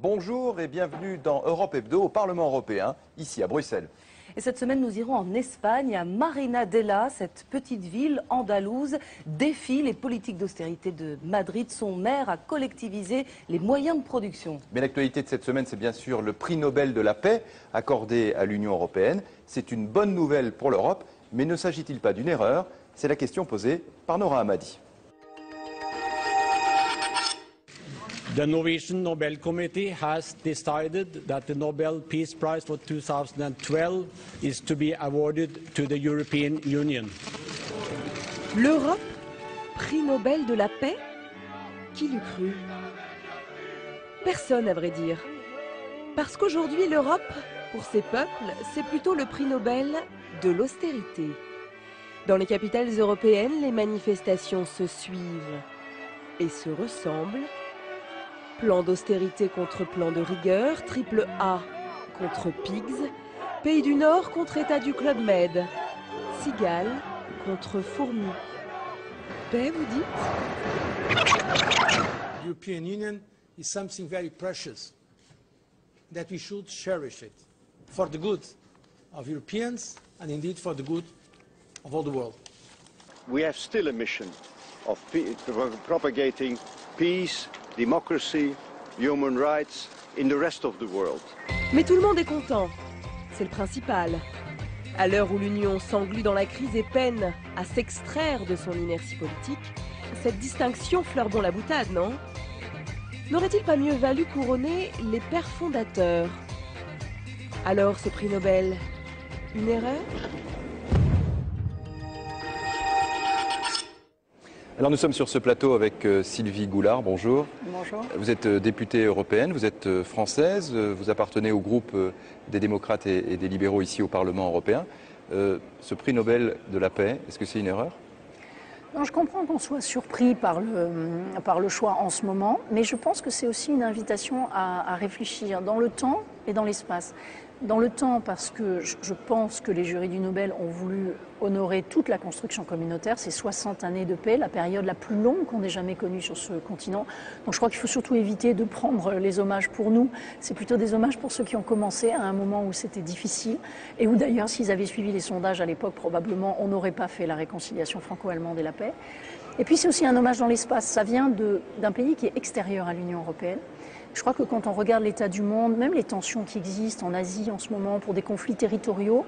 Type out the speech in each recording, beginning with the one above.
Bonjour et bienvenue dans Europe Hebdo au Parlement européen, ici à Bruxelles. Et cette semaine, nous irons en Espagne, à Marinadella, cette petite ville andalouse défie les politiques d'austérité de Madrid. Son maire a collectivisé les moyens de production. Mais l'actualité de cette semaine, c'est bien sûr le prix Nobel de la paix accordé à l'Union européenne. C'est une bonne nouvelle pour l'Europe, mais ne s'agit-il pas d'une erreur? C'est la question posée par Nora Hamadi. The Norwegian Nobel Committee has decided that the Nobel Peace Prize for 2012 is to be awarded to the European Union. L'Europe, prix Nobel de la paix? Qui l'eût cru? Personne, à vrai dire. Parce qu'aujourd'hui, l'Europe, pour ses peuples, c'est plutôt le prix Nobel de l'austérité. Dans les capitales européennes, les manifestations se suivent et se ressemblent. Plan d'austérité contre plan de rigueur, triple A contre Pigs, Pays du Nord contre État du Club Med, Cigales contre fourmis. Paix, vous dites? The European Union is something very precious, that we should cherish it for the good of Europeans and indeed for the good of all the world. We have still a mission of propagating peace, democracy, human rights in the rest of the world. Mais tout le monde est content, c'est le principal. À l'heure où l'Union s'englue dans la crise et peine à s'extraire de son inertie politique, cette distinction fleure bon la boutade, non? N'aurait-il pas mieux valu couronner les pères fondateurs? Alors ce prix Nobel, une erreur? Alors nous sommes sur ce plateau avec Sylvie Goulard, bonjour. Bonjour. Vous êtes députée européenne, vous êtes française, vous appartenez au groupe des démocrates et des libéraux ici au Parlement européen. Ce prix Nobel de la paix, est-ce que c'est une erreur? Non, je comprends qu'on soit surpris par le choix en ce moment, mais je pense que c'est aussi une invitation à réfléchir dans le temps et dans l'espace. Dans le temps, parce que je pense que les jurys du Nobel ont voulu honorer toute la construction communautaire, ces 60 années de paix, la période la plus longue qu'on ait jamais connue sur ce continent. Donc je crois qu'il faut surtout éviter de prendre les hommages pour nous. C'est plutôt des hommages pour ceux qui ont commencé à un moment où c'était difficile et où d'ailleurs, s'ils avaient suivi les sondages à l'époque, probablement on n'aurait pas fait la réconciliation franco-allemande et la paix. Et puis c'est aussi un hommage dans l'espace. Ça vient d'un pays qui est extérieur à l'Union européenne. Je crois que quand on regarde l'état du monde, même les tensions qui existent en Asie en ce moment pour des conflits territoriaux,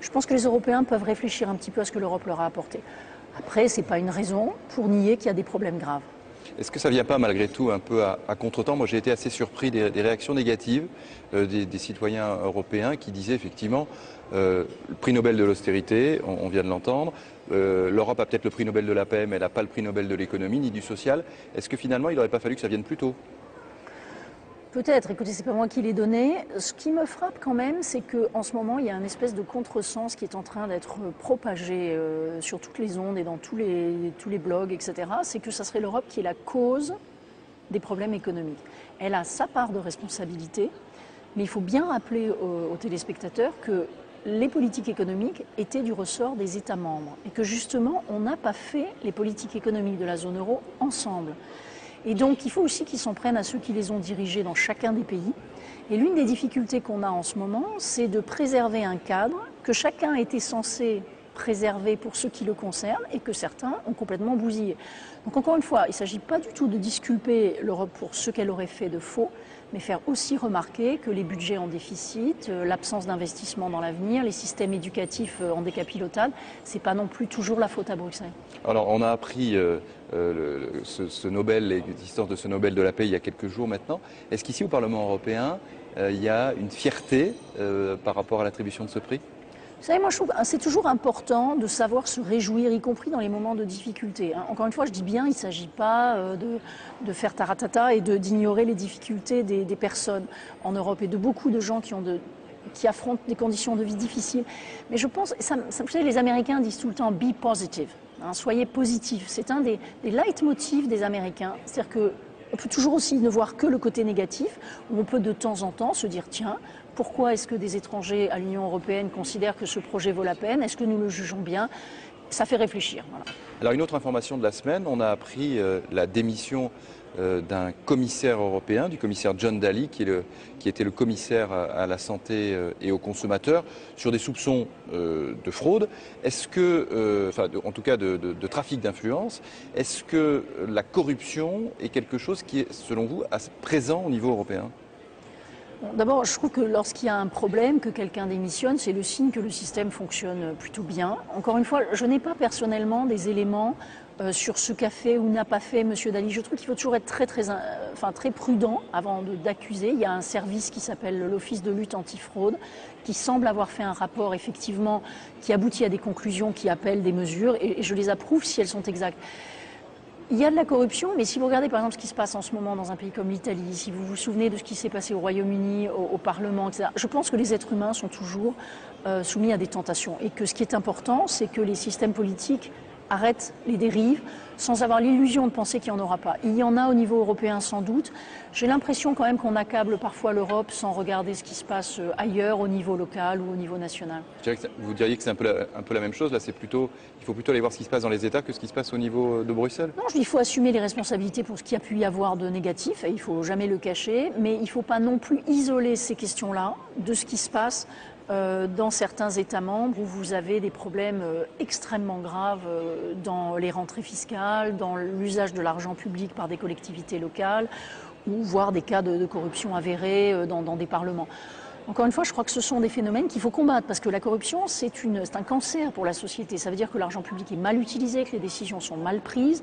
je pense que les Européens peuvent réfléchir un petit peu à ce que l'Europe leur a apporté. Après, ce n'est pas une raison pour nier qu'il y a des problèmes graves. Est-ce que ça ne vient pas malgré tout un peu à contre-temps? Moi j'ai été assez surpris des réactions négatives des citoyens européens qui disaient effectivement le prix Nobel de l'austérité, on vient de l'entendre, l'Europe a peut-être le prix Nobel de la paix mais elle n'a pas le prix Nobel de l'économie ni du social. Est-ce que finalement il n'aurait pas fallu que ça vienne plus tôt? Peut-être, écoutez, c'est pas moi qui l'ai donné. Ce qui me frappe quand même, c'est qu'en ce moment, il y a une espèce de contresens qui est en train d'être propagé sur toutes les ondes et dans tous les blogs, etc. C'est que ça serait l'Europe qui est la cause des problèmes économiques. Elle a sa part de responsabilité, mais il faut bien rappeler aux téléspectateurs que les politiques économiques étaient du ressort des États membres et que justement, on n'a pas fait les politiques économiques de la zone euro ensemble. Et donc, il faut aussi qu'ils s'en prennent à ceux qui les ont dirigés dans chacun des pays. Et l'une des difficultés qu'on a en ce moment, c'est de préserver un cadre que chacun était censé préserver pour ceux qui le concernent et que certains ont complètement bousillé. Donc encore une fois, il ne s'agit pas du tout de disculper l'Europe pour ce qu'elle aurait fait de faux, mais faire aussi remarquer que les budgets en déficit, l'absence d'investissement dans l'avenir, les systèmes éducatifs en décapotable, ce n'est pas non plus toujours la faute à Bruxelles. Alors on a appris ce Nobel, l'existence de ce Nobel de la paix il y a quelques jours maintenant. Est-ce qu'ici au Parlement européen, il y a une fierté par rapport à l'attribution de ce prix? Vous savez, moi je trouve que c'est toujours important de savoir se réjouir, y compris dans les moments de difficulté. Encore une fois, je dis bien, il ne s'agit pas de faire taratata et d'ignorer les difficultés des personnes en Europe et de beaucoup de gens qui affrontent des conditions de vie difficiles. Mais je pense, vous savez, les Américains disent tout le temps « be positive », soyez positifs. C'est un des leitmotifs des Américains. C'est-à-dire qu'on peut toujours aussi ne voir que le côté négatif, où on peut de temps en temps se dire « tiens, pourquoi est-ce que des étrangers à l'Union européenne considèrent que ce projet vaut la peine? Est-ce que nous le jugeons bien ?» ça fait réfléchir. Voilà. Alors une autre information de la semaine, on a appris la démission d'un commissaire européen, du commissaire John Dalli, qui était le commissaire à la santé et aux consommateurs, sur des soupçons de fraude. Est-ce que, en tout cas de trafic d'influence, est-ce que la corruption est quelque chose qui est, selon vous, présent au niveau européen ? Bon, d'abord, je trouve que lorsqu'il y a un problème, que quelqu'un démissionne, c'est le signe que le système fonctionne plutôt bien. Encore une fois, je n'ai pas personnellement des éléments sur ce qu'a fait ou n'a pas fait M. Dalli. Je trouve qu'il faut toujours être très prudent avant d'accuser. Il y a un service qui s'appelle l'Office de lutte antifraude qui semble avoir fait un rapport effectivement qui aboutit à des conclusions qui appellent des mesures et je les approuve si elles sont exactes. Il y a de la corruption, mais si vous regardez par exemple ce qui se passe en ce moment dans un pays comme l'Italie, si vous vous souvenez de ce qui s'est passé au Royaume-Uni, au Parlement, etc., je pense que les êtres humains sont toujours soumis à des tentations et que ce qui est important, c'est que les systèmes politiques arrêtent les dérives sans avoir l'illusion de penser qu'il n'y en aura pas. Il y en a au niveau européen sans doute. J'ai l'impression quand même qu'on accable parfois l'Europe sans regarder ce qui se passe ailleurs au niveau local ou au niveau national. Vous diriez que c'est un peu la même chose, là il faut plutôt aller voir ce qui se passe dans les États que ce qui se passe au niveau de Bruxelles? Non, il faut assumer les responsabilités pour ce qu'il y a pu y avoir de négatif et il ne faut jamais le cacher, mais il ne faut pas non plus isoler ces questions-là de ce qui se passe dans certains États membres où vous avez des problèmes extrêmement graves dans les rentrées fiscales, dans l'usage de l'argent public par des collectivités locales, ou voire des cas de corruption avérés dans des parlements. Encore une fois, je crois que ce sont des phénomènes qu'il faut combattre, parce que la corruption, c'est un cancer pour la société. Ça veut dire que l'argent public est mal utilisé, que les décisions sont mal prises.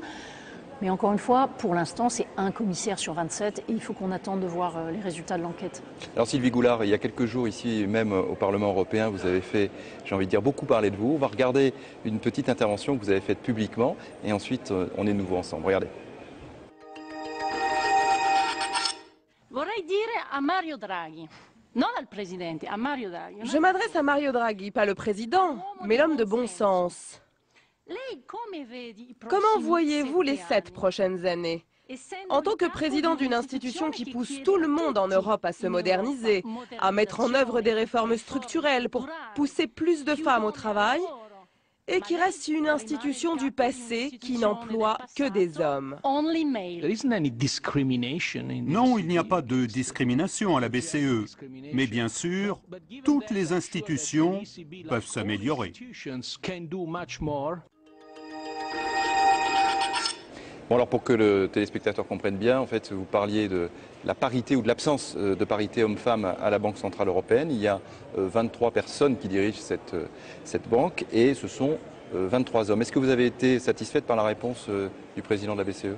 Mais encore une fois, pour l'instant, c'est un commissaire sur 27 et il faut qu'on attende de voir les résultats de l'enquête. Alors Sylvie Goulard, il y a quelques jours ici, même au Parlement européen, vous avez fait, j'ai envie de dire, beaucoup parler de vous. On va regarder une petite intervention que vous avez faite publiquement et ensuite on est de nouveau ensemble. Regardez. Vorrei dire a Mario Draghi. Non al Presidente, a Mario Draghi. Je m'adresse à Mario Draghi, pas le président, mais l'homme de bon sens. Comment voyez-vous les 7 prochaines années? En tant que président d'une institution qui pousse tout le monde en Europe à se moderniser, à mettre en œuvre des réformes structurelles pour pousser plus de femmes au travail, et qui reste une institution du passé qui n'emploie que des hommes. Non, il n'y a pas de discrimination à la BCE, mais bien sûr, toutes les institutions peuvent s'améliorer. Bon, alors pour que le téléspectateur comprenne bien, en fait, vous parliez de la parité ou de l'absence de parité homme-femme à la Banque Centrale Européenne. Il y a 23 personnes qui dirigent cette banque et ce sont 23 hommes. Est-ce que vous avez été satisfaite par la réponse du président de la BCE ?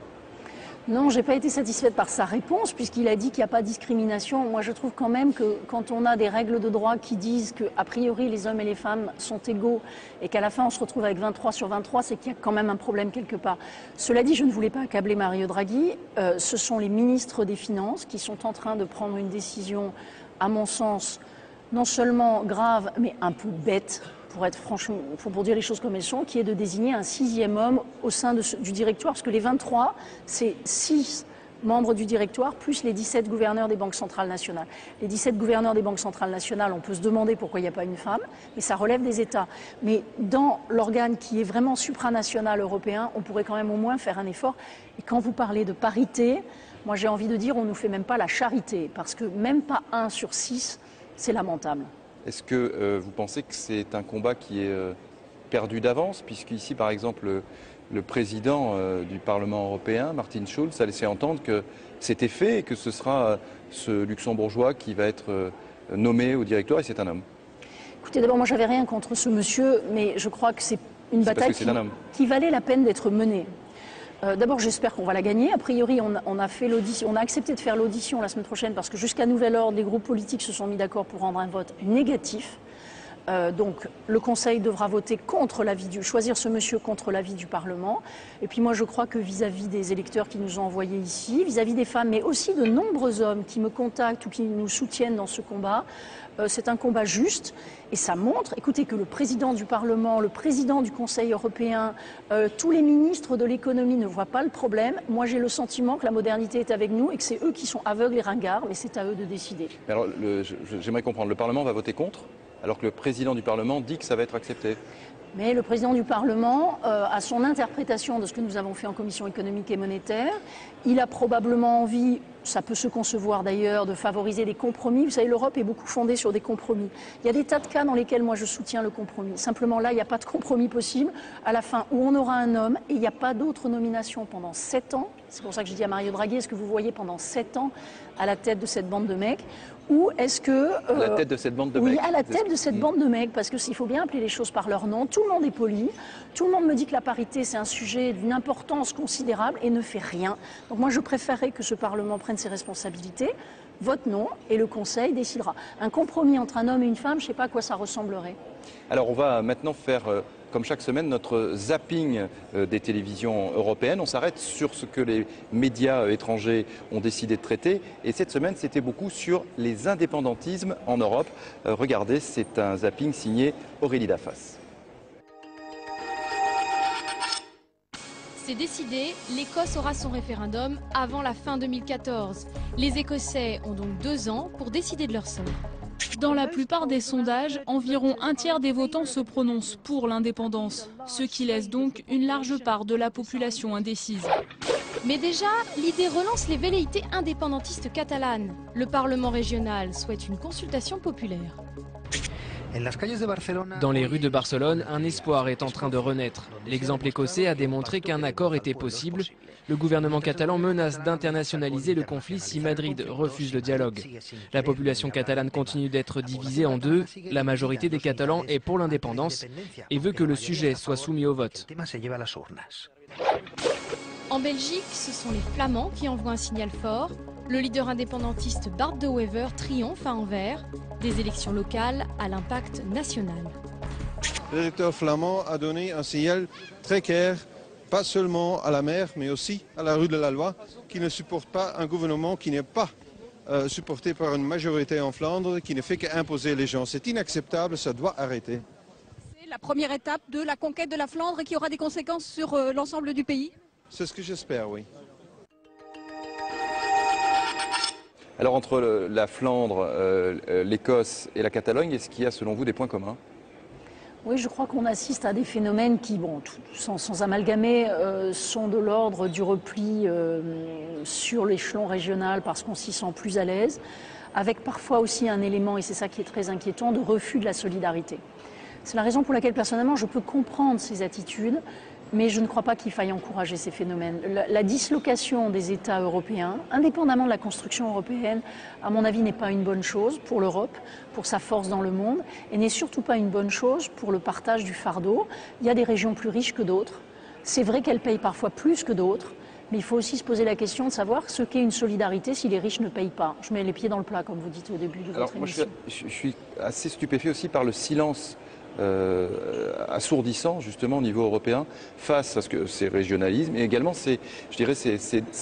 Non, je n'ai pas été satisfaite par sa réponse puisqu'il a dit qu'il n'y a pas de discrimination. Moi, je trouve quand même que quand on a des règles de droit qui disent qu'a priori les hommes et les femmes sont égaux et qu'à la fin on se retrouve avec 23 sur 23, c'est qu'il y a quand même un problème quelque part. Cela dit, je ne voulais pas accabler Mario Draghi. Ce sont les ministres des Finances qui sont en train de prendre une décision, à mon sens, non seulement grave, mais un peu bête. Pour être franchement, pour dire les choses comme elles sont, qui est de désigner un 6e homme au sein du directoire, parce que les 23, c'est 6 membres du directoire, plus les 17 gouverneurs des banques centrales nationales. Les 17 gouverneurs des banques centrales nationales, on peut se demander pourquoi il n'y a pas une femme, mais ça relève des États. Mais dans l'organe qui est vraiment supranational européen, on pourrait quand même au moins faire un effort. Et quand vous parlez de parité, moi j'ai envie de dire, on ne nous fait même pas la charité, parce que même pas 1 sur 6, c'est lamentable. Est-ce que vous pensez que c'est un combat qui est perdu d'avance, puisqu'ici, par exemple, le président du Parlement européen, Martin Schulz, a laissé entendre que c'était fait et que ce sera ce luxembourgeois qui va être nommé au directoire et c'est un homme? Écoutez, d'abord, moi, j'avais rien contre ce monsieur, mais je crois que c'est une bataille qui valait la peine d'être menée. D'abord, j'espère qu'on va la gagner. A priori, on a accepté de faire l'audition la semaine prochaine parce que jusqu'à nouvel ordre, les groupes politiques se sont mis d'accord pour rendre un vote négatif. Donc, le Conseil devra voter choisir ce monsieur contre l'avis du Parlement. Et puis moi, je crois que vis-à-vis des électeurs qui nous ont envoyés ici, vis-à-vis des femmes, mais aussi de nombreux hommes qui me contactent ou qui nous soutiennent dans ce combat, c'est un combat juste et ça montre, écoutez, que le président du Parlement, le président du Conseil européen, tous les ministres de l'économie ne voient pas le problème. Moi, j'ai le sentiment que la modernité est avec nous et que c'est eux qui sont aveugles et ringards, mais c'est à eux de décider. Alors, j'aimerais comprendre, le Parlement va voter contre alors que le président du Parlement dit que ça va être accepté. Mais le président du Parlement a son interprétation de ce que nous avons fait en commission économique et monétaire. Il a probablement envie, ça peut se concevoir d'ailleurs, de favoriser des compromis. Vous savez, l'Europe est beaucoup fondée sur des compromis. Il y a des tas de cas dans lesquels moi je soutiens le compromis. Simplement là, il n'y a pas de compromis possible. À la fin, où on aura un homme et il n'y a pas d'autre nomination pendant 7 ans. C'est pour ça que je dis à Mario Draghi, est-ce que vous voyez pendant 7 ans à la tête de cette bande de mecs? Ou est-ce que... à la tête de cette bande de mecs. Oui, à la tête de cette bande de mecs, parce qu'il faut bien appeler les choses par leur nom. Tout le monde est poli. Tout le monde me dit que la parité, c'est un sujet d'une importance considérable et ne fait rien. Donc moi, je préférerais que ce Parlement prenne ses responsabilités, vote non, et le Conseil décidera. Un compromis entre un homme et une femme, je ne sais pas à quoi ça ressemblerait. Alors on va maintenant faire, comme chaque semaine, notre zapping des télévisions européennes. On s'arrête sur ce que les médias étrangers ont décidé de traiter. Et cette semaine, c'était beaucoup sur les indépendantismes en Europe. Regardez, c'est un zapping signé Aurélie Dafas. C'est décidé, l'Écosse aura son référendum avant la fin 2014. Les Écossais ont donc 2 ans pour décider de leur sort. Dans la plupart des sondages, environ un tiers des votants se prononcent pour l'indépendance, ce qui laisse donc une large part de la population indécise. Mais déjà, l'idée relance les velléités indépendantistes catalanes. Le Parlement régional souhaite une consultation populaire. Dans les rues de Barcelone, un espoir est en train de renaître. L'exemple écossais a démontré qu'un accord était possible. Le gouvernement catalan menace d'internationaliser le conflit si Madrid refuse le dialogue. La population catalane continue d'être divisée en deux. La majorité des Catalans est pour l'indépendance et veut que le sujet soit soumis au vote. En Belgique, ce sont les Flamands qui envoient un signal fort. Le leader indépendantiste Bart de Wever triomphe à Anvers. Des élections locales à l'impact national. L'électeur flamand a donné un signal très clair, pas seulement à la mer, mais aussi à la rue de la Loi, qui ne supporte pas un gouvernement qui n'est pas supporté par une majorité en Flandre, qui ne fait qu'imposer les gens. C'est inacceptable, ça doit arrêter. C'est la première étape de la conquête de la Flandre qui aura des conséquences sur l'ensemble du pays? C'est ce que j'espère, oui. Alors entre la Flandre, l'Écosse et la Catalogne, est-ce qu'il y a selon vous des points communs? Oui, je crois qu'on assiste à des phénomènes qui, bon, sans amalgamer, sont de l'ordre du repli sur l'échelon régional parce qu'on s'y sent plus à l'aise, avec parfois aussi un élément, et c'est ça qui est très inquiétant, de refus de la solidarité. C'est la raison pour laquelle personnellement je peux comprendre ces attitudes, mais je ne crois pas qu'il faille encourager ces phénomènes. La dislocation des États européens, indépendamment de la construction européenne, à mon avis, n'est pas une bonne chose pour l'Europe, pour sa force dans le monde, et n'est surtout pas une bonne chose pour le partage du fardeau. Il y a des régions plus riches que d'autres. C'est vrai qu'elles payent parfois plus que d'autres, mais il faut aussi se poser la question de savoir ce qu'est une solidarité si les riches ne payent pas. Je mets les pieds dans le plat, comme vous dites au début de votre émission. Je suis assez stupéfait aussi par le silence assourdissant justement au niveau européen face à ce que c'est régionalisme et également c'est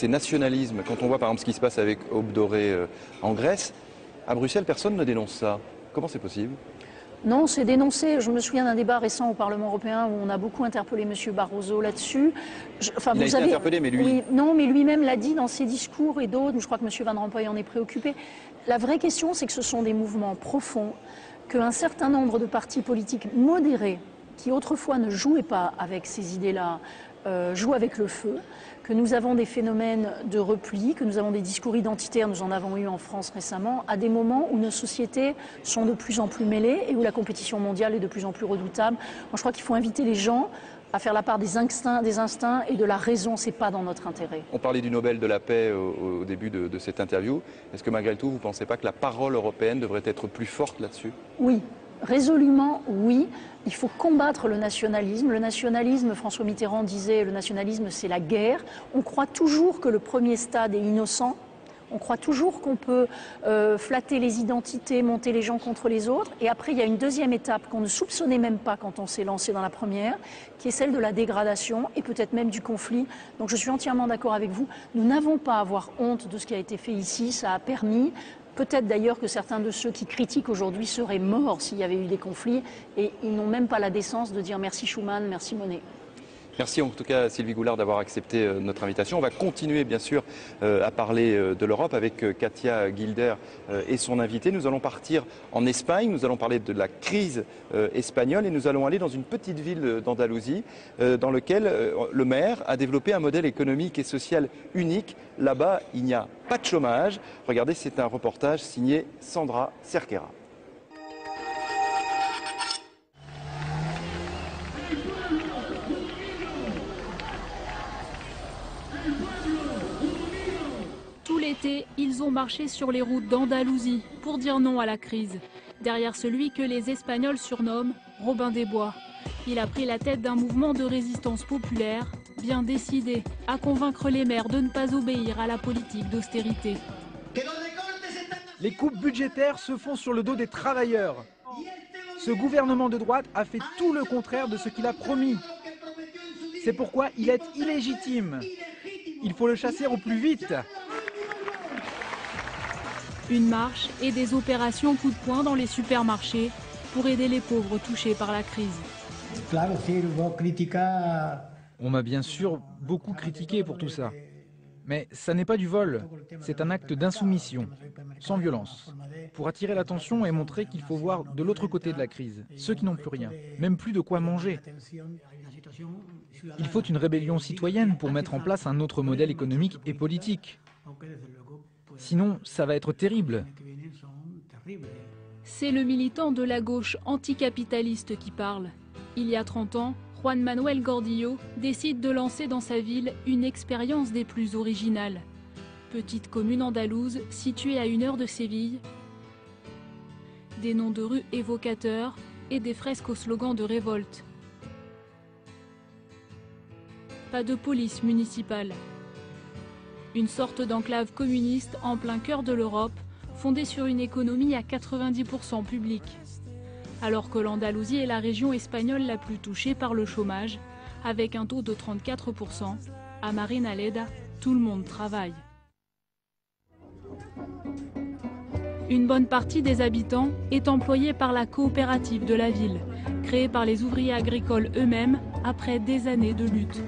nationalisme. Quand on voit par exemple ce qui se passe avec Aube Dorée en Grèce, à Bruxelles personne ne dénonce ça. Comment c'est possible? Non, c'est dénoncé. Je me souviens d'un débat récent au Parlement européen où on a beaucoup interpellé M. Barroso là-dessus. Il a été interpellé, mais lui... Oui, non, mais lui-même l'a dit dans ses discours et d'autres. Je crois que M. Van Rompuy en est préoccupé. La vraie question, c'est que ce sont des mouvements profonds, qu'un certain nombre de partis politiques modérés, qui autrefois ne jouaient pas avec ces idées-là, jouent avec le feu, que nous avons des phénomènes de repli, que nous avons des discours identitaires, nous en avons eu en France récemment, à des moments où nos sociétés sont de plus en plus mêlées et où la compétition mondiale est de plus en plus redoutable. Moi, je crois qu'il faut inviter les gens à faire la part des instincts et de la raison. C'est pas dans notre intérêt. On parlait du Nobel de la paix au début de cette interview. Est-ce que malgré tout, vous ne pensez pas que la parole européenne devrait être plus forte là-dessus? Oui. Résolument, oui. Il faut combattre le nationalisme. Le nationalisme, François Mitterrand disait, le nationalisme, c'est la guerre. On croit toujours que le premier stade est innocent. On croit toujours qu'on peut flatter les identités, monter les gens contre les autres. Et après, il y a une deuxième étape qu'on ne soupçonnait même pas quand on s'est lancé dans la première, qui est celle de la dégradation et peut-être même du conflit. Donc je suis entièrement d'accord avec vous. Nous n'avons pas à avoir honte de ce qui a été fait ici. Ça a permis... Peut-être d'ailleurs que certains de ceux qui critiquent aujourd'hui seraient morts s'il y avait eu des conflits et ils n'ont même pas la décence de dire merci Schuman, merci Monnet. Merci en tout cas Sylvie Goulard d'avoir accepté notre invitation. On va continuer bien sûr à parler de l'Europe avec Katia Gilder et son invité. Nous allons partir en Espagne, nous allons parler de la crise espagnole et nous allons aller dans une petite ville d'Andalousie dans laquelle le maire a développé un modèle économique et social unique. Là-bas, il n'y a pas de chômage. Regardez, c'est un reportage signé Sandra Cerquera. Tout l'été, ils ont marché sur les routes d'Andalousie pour dire non à la crise. Derrière celui que les Espagnols surnomment Robin des Bois. Il a pris la tête d'un mouvement de résistance populaire, bien décidé à convaincre les maires de ne pas obéir à la politique d'austérité. Les coupes budgétaires se font sur le dos des travailleurs. Ce gouvernement de droite a fait tout le contraire de ce qu'il a promis. C'est pourquoi il est illégitime. Il faut le chasser au plus vite. Une marche et des opérations coup de poing dans les supermarchés pour aider les pauvres touchés par la crise. On m'a bien sûr beaucoup critiqué pour tout ça. Mais ça n'est pas du vol, c'est un acte d'insoumission, sans violence, pour attirer l'attention et montrer qu'il faut voir de l'autre côté de la crise, ceux qui n'ont plus rien, même plus de quoi manger. Il faut une rébellion citoyenne pour mettre en place un autre modèle économique et politique. Sinon, ça va être terrible. C'est le militant de la gauche anticapitaliste qui parle. Il y a 30 ans, Juan Manuel Gordillo décide de lancer dans sa ville une expérience des plus originales. Petite commune andalouse située à 1 heure de Séville, des noms de rues évocateurs et des fresques au slogan de révolte. Pas de police municipale. Une sorte d'enclave communiste en plein cœur de l'Europe, fondée sur une économie à 90% publique. Alors que l'Andalousie est la région espagnole la plus touchée par le chômage, avec un taux de 34%, à Marinaleda, tout le monde travaille. Une bonne partie des habitants est employée par la coopérative de la ville, créée par les ouvriers agricoles eux-mêmes après des années de lutte.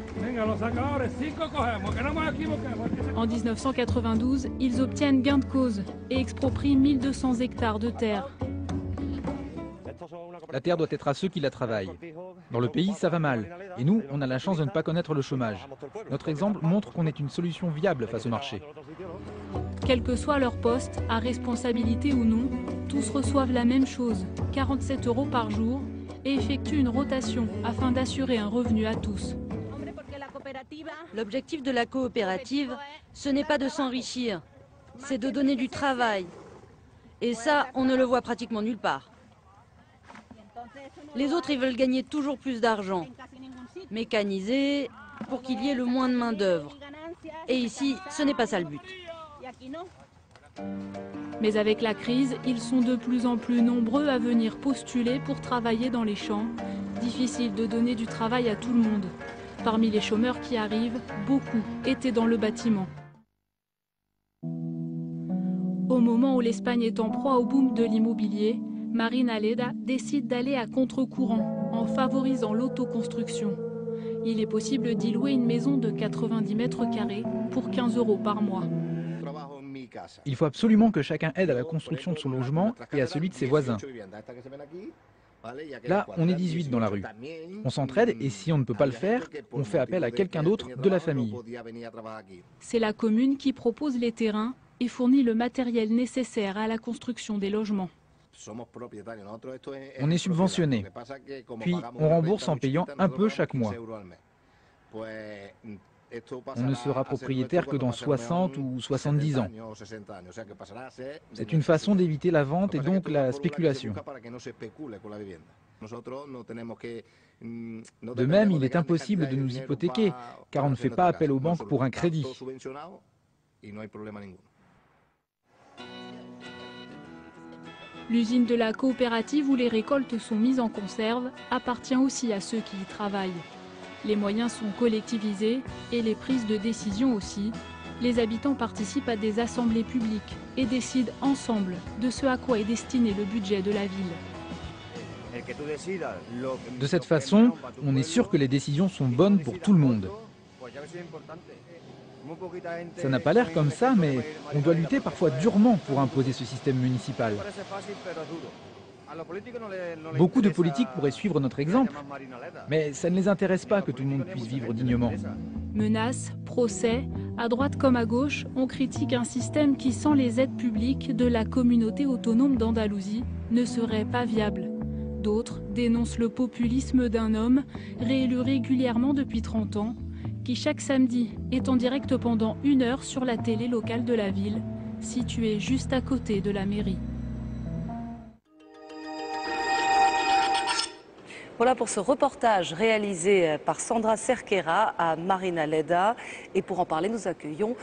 En 1992, ils obtiennent gain de cause et exproprient 1200 hectares de terre. La terre doit être à ceux qui la travaillent. Dans le pays, ça va mal. Et nous, on a la chance de ne pas connaître le chômage. Notre exemple montre qu'on est une solution viable face au marché. Quel que soit leur poste, à responsabilité ou non, tous reçoivent la même chose, 47 € par jour, et effectuent une rotation afin d'assurer un revenu à tous. L'objectif de la coopérative, ce n'est pas de s'enrichir, c'est de donner du travail. Et ça, on ne le voit pratiquement nulle part. Les autres, ils veulent gagner toujours plus d'argent, mécaniser, pour qu'il y ait le moins de main-d'œuvre. Et ici, ce n'est pas ça le but. Mais avec la crise, ils sont de plus en plus nombreux à venir postuler pour travailler dans les champs. Difficile de donner du travail à tout le monde. Parmi les chômeurs qui arrivent, beaucoup étaient dans le bâtiment. Au moment où l'Espagne est en proie au boom de l'immobilier, Marinaleda décide d'aller à contre-courant en favorisant l'autoconstruction. Il est possible d'y louer une maison de 90 mètres carrés pour 15 € par mois. Il faut absolument que chacun aide à la construction de son logement et à celui de ses voisins. Là, on est 18 dans la rue. On s'entraide et si on ne peut pas le faire, on fait appel à quelqu'un d'autre de la famille. C'est la commune qui propose les terrains et fournit le matériel nécessaire à la construction des logements. On est subventionné, puis on rembourse en payant un peu chaque mois. On ne sera propriétaire que dans 60 ou 70 ans. C'est une façon d'éviter la vente et donc la spéculation. De même, il est impossible de nous hypothéquer, car on ne fait pas appel aux banques pour un crédit. L'usine de la coopérative où les récoltes sont mises en conserve appartient aussi à ceux qui y travaillent. Les moyens sont collectivisés et les prises de décision aussi. Les habitants participent à des assemblées publiques et décident ensemble de ce à quoi est destiné le budget de la ville. De cette façon, on est sûr que les décisions sont bonnes pour tout le monde. Ça n'a pas l'air comme ça, mais on doit lutter parfois durement pour imposer ce système municipal. Beaucoup de politiques pourraient suivre notre exemple, mais ça ne les intéresse pas que tout le monde puisse vivre dignement. Menaces, procès, à droite comme à gauche, on critique un système qui, sans les aides publiques de la communauté autonome d'Andalousie, ne serait pas viable. D'autres dénoncent le populisme d'un homme, réélu régulièrement depuis 30 ans, qui chaque samedi est en direct pendant 1 heure sur la télé locale de la ville, située juste à côté de la mairie. Voilà pour ce reportage réalisé par Sandra Cerquera à Marinaleda. Et pour en parler, nous accueillons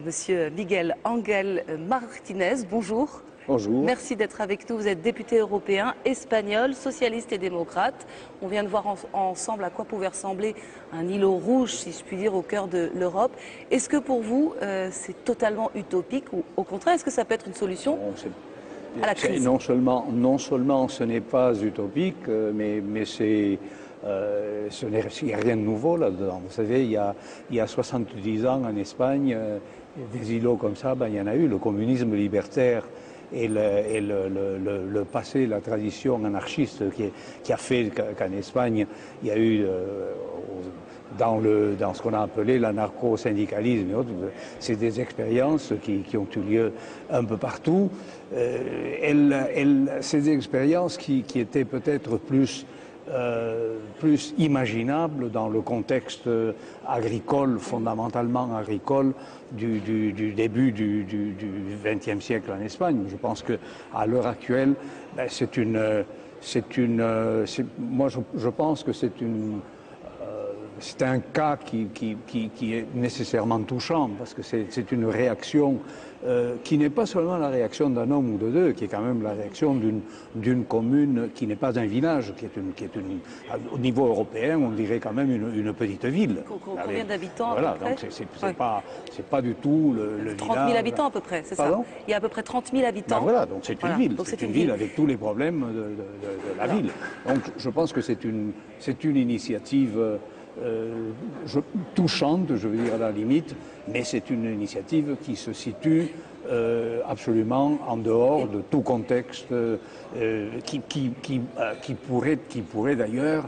Monsieur Miguel Ángel Martínez. Bonjour. Bonjour. Merci d'être avec nous. Vous êtes député européen, espagnol, socialiste et démocrate. On vient de voir ensemble à quoi pouvait ressembler un îlot rouge, si je puis dire, au cœur de l'Europe. Est-ce que pour vous, c'est totalement utopique ou au contraire, est-ce que ça peut être une solution à la crise? Non seulement ce n'est pas utopique, mais il n'y a rien de nouveau là-dedans. Vous savez, il y a 70 ans en Espagne, des îlots comme ça, il y en a eu. Le communisme libertaire et le passé, la tradition anarchiste qui a fait qu'en Espagne, il y a eu dans ce qu'on a appelé l'anarcho-syndicalisme et autres, c'est des expériences qui ont eu lieu un peu partout. C'est des expériences qui étaient peut-être plus imaginables dans le contexte agricole, fondamentalement agricole, du début du XXe siècle en Espagne. Je pense qu'à l'heure actuelle, moi je pense que c'est un cas qui est nécessairement touchant, parce que c'est une réaction qui n'est pas seulement la réaction d'un homme ou de deux, qui est quand même la réaction d'une commune qui n'est pas un village, qui est au niveau européen, on dirait quand même une petite ville. Combien d'habitants voilà, à peu près? donc c'est pas du tout le 30 000 village. habitants à peu près, c'est ça? Il y a à peu près 30 000 habitants. Voilà, donc c'est une ville. Donc c'est une ville avec tous les problèmes de la ville. Donc je pense que c'est une initiative touchante, je veux dire à la limite, mais c'est une initiative qui se situe absolument en dehors de tout contexte qui pourrait d'ailleurs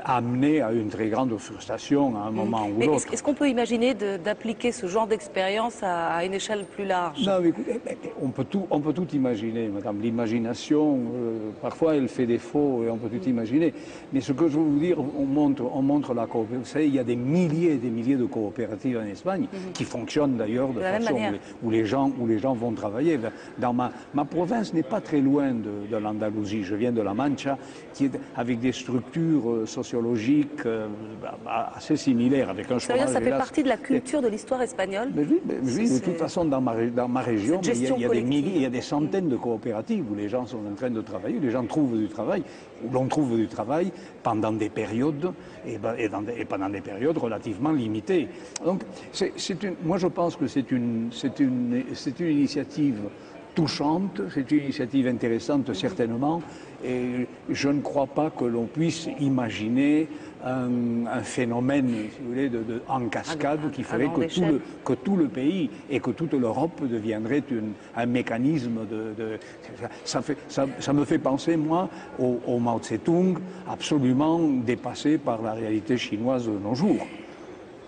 amener à une très grande frustration à un moment ou l'autre. Est-ce qu'on peut imaginer d'appliquer ce genre d'expérience à une échelle plus large? Non, mais écoutez, on peut tout imaginer, madame. L'imagination, parfois, elle fait défaut et on peut tout imaginer. Mais ce que je veux vous dire, on montre la coopération. Vous savez, il y a des milliers et des milliers de coopératives en Espagne qui fonctionnent d'ailleurs de façon où les gens vont travailler. Dans ma province n'est pas très loin de l'Andalousie. Je viens de la Mancha, qui est avec des structures sociologiques assez similaires, avec un chômage. Ça fait partie de la culture de l'histoire espagnole? Oui, de toute façon, dans ma région, il y a des centaines de coopératives où les gens sont en train de travailler, les gens trouvent du travail, où l'on trouve du travail pendant des périodes et pendant des périodes relativement limitées. Donc, moi je pense que c'est une initiative touchante, c'est une initiative intéressante certainement, et je ne crois pas que l'on puisse imaginer un phénomène, si vous voulez, en cascade qui ferait que tout le pays et que toute l'Europe deviendrait un mécanisme ça me fait penser, moi, au Mao Tse-tung, absolument dépassé par la réalité chinoise de nos jours.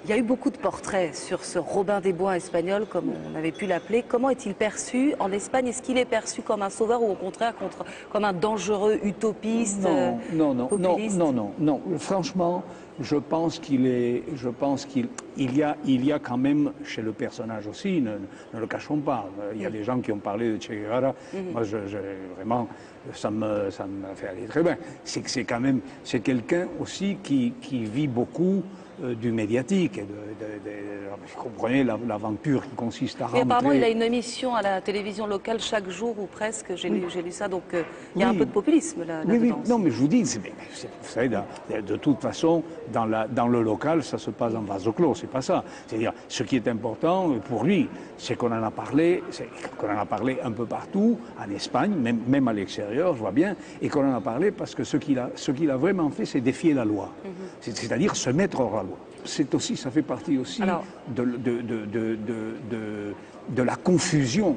Il y a eu beaucoup de portraits sur ce Robin des Bois espagnol, comme on avait pu l'appeler. Comment est-il perçu en Espagne? Est-ce qu'il est perçu comme un sauveur ou au contraire comme un dangereux utopiste, populiste? Non. Franchement, je pense qu'il y a quand même chez le personnage aussi, ne le cachons pas. Il y a des gens qui ont parlé de Che Guevara. Moi, vraiment, ça me fait aller très bien. C'est quelqu'un aussi qui vit beaucoup du médiatique. Vous comprenez l'aventure qui consiste à rentrer... Mais apparemment, il a une émission à la télévision locale chaque jour ou presque, j'ai lu ça, donc il y a un peu de populisme là-dedans. Oui, non, mais je vous dis, vous savez, de toute façon, dans le local, ça se passe en vase clos, c'est pas ça. C'est-à-dire, ce qui est important pour lui, c'est qu'on en a parlé, un peu partout, en Espagne, même à l'extérieur, je vois bien, et qu'on en a parlé parce que ce qu'il a vraiment fait, c'est défier la loi. C'est-à-dire se mettre hors la loi. Ça fait partie aussi de la confusion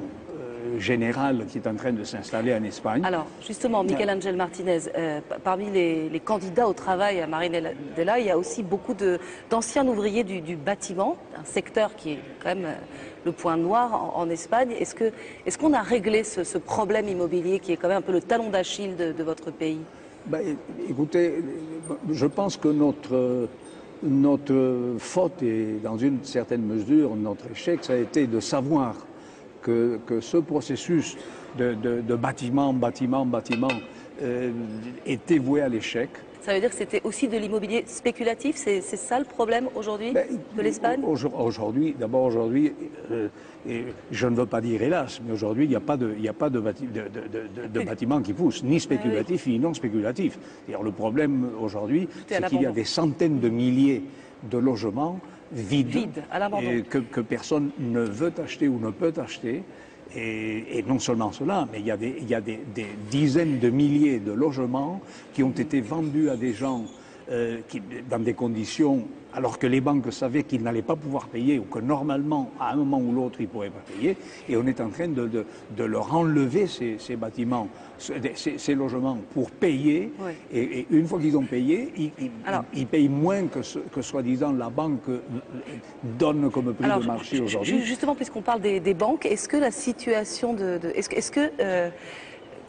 générale qui est en train de s'installer en Espagne. Alors, justement, Miguel Ángel Martínez, parmi les candidats au travail à Marinela, il y a aussi beaucoup d'anciens ouvriers du bâtiment, un secteur qui est quand même le point noir en Espagne. Est-ce qu'on a réglé ce problème immobilier qui est quand même un peu le talon d'Achille de votre pays? Écoutez, je pense que notre faute et dans une certaine mesure notre échec, ça a été de savoir que ce processus de bâtiment était voué à l'échec. Ça veut dire que c'était aussi de l'immobilier spéculatif? C'est ça le problème aujourd'hui de l'Espagne? Aujourd'hui, je ne veux pas dire hélas, mais aujourd'hui il n'y a pas de bâtiment qui pousse, ni spéculatif ni non spéculatif. Le problème aujourd'hui, c'est qu'il y a des centaines de milliers de logements vides que personne ne veut acheter ou ne peut acheter. Et non seulement cela, mais il y a des dizaines de milliers de logements qui ont été vendus à des gens dans des conditions, alors que les banques savaient qu'ils n'allaient pas pouvoir payer, ou que normalement, à un moment ou l'autre, ils ne pourraient pas payer. Et on est en train de leur enlever ces bâtiments, ces logements, pour payer. Oui. Et une fois qu'ils ont payé, ils payent moins que soi-disant la banque donne comme prix de marché aujourd'hui. Justement, puisqu'on parle des banques, est-ce que la situation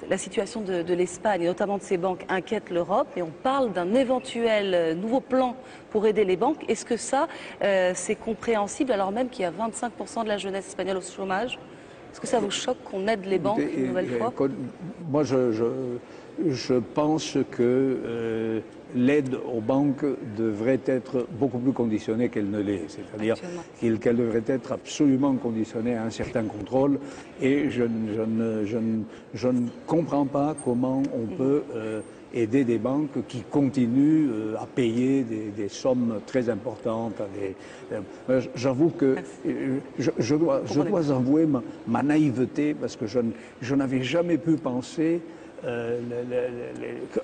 la situation de l'Espagne, et notamment de ses banques, inquiète l'Europe, et on parle d'un éventuel nouveau plan pour aider les banques. Est-ce que ça, c'est compréhensible alors même qu'il y a 25% de la jeunesse espagnole au chômage? Est-ce que ça vous choque qu'on aide les banques une nouvelle fois? Moi, je pense que l'aide aux banques devrait être beaucoup plus conditionnée qu'elle ne l'est. C'est-à-dire qu'elle devrait être absolument conditionnée à un certain contrôle. Et je ne comprends pas comment on peut aider des banques qui continuent à payer des sommes très importantes. J'avoue que je dois avouer ma naïveté, parce que je n'avais jamais pu penser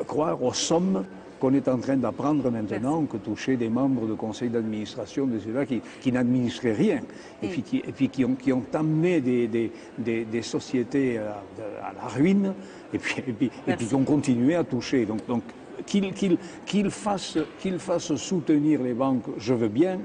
croire aux sommes qu'on est en train d'apprendre maintenant, que touchaient des membres de conseil d'administration de ceux-là qui n'administraient rien, et puis qui ont amené des sociétés à la ruine, et puis qui ont continué à toucher. Donc qu'il fasse soutenir les banques, je veux bien,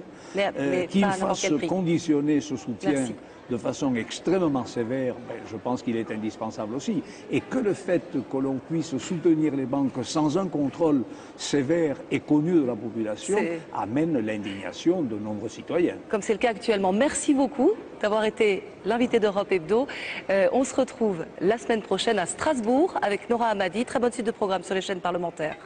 qu'il fasse conditionner ce soutien de façon extrêmement sévère, je pense qu'il est indispensable aussi. Et que le fait que l'on puisse soutenir les banques sans un contrôle sévère et connu de la population amène l'indignation de nombreux citoyens. Comme c'est le cas actuellement. Merci beaucoup d'avoir été l'invité d'Europe Hebdo. On se retrouve la semaine prochaine à Strasbourg avec Nora Hamadi. Très bonne suite de programme sur les chaînes parlementaires.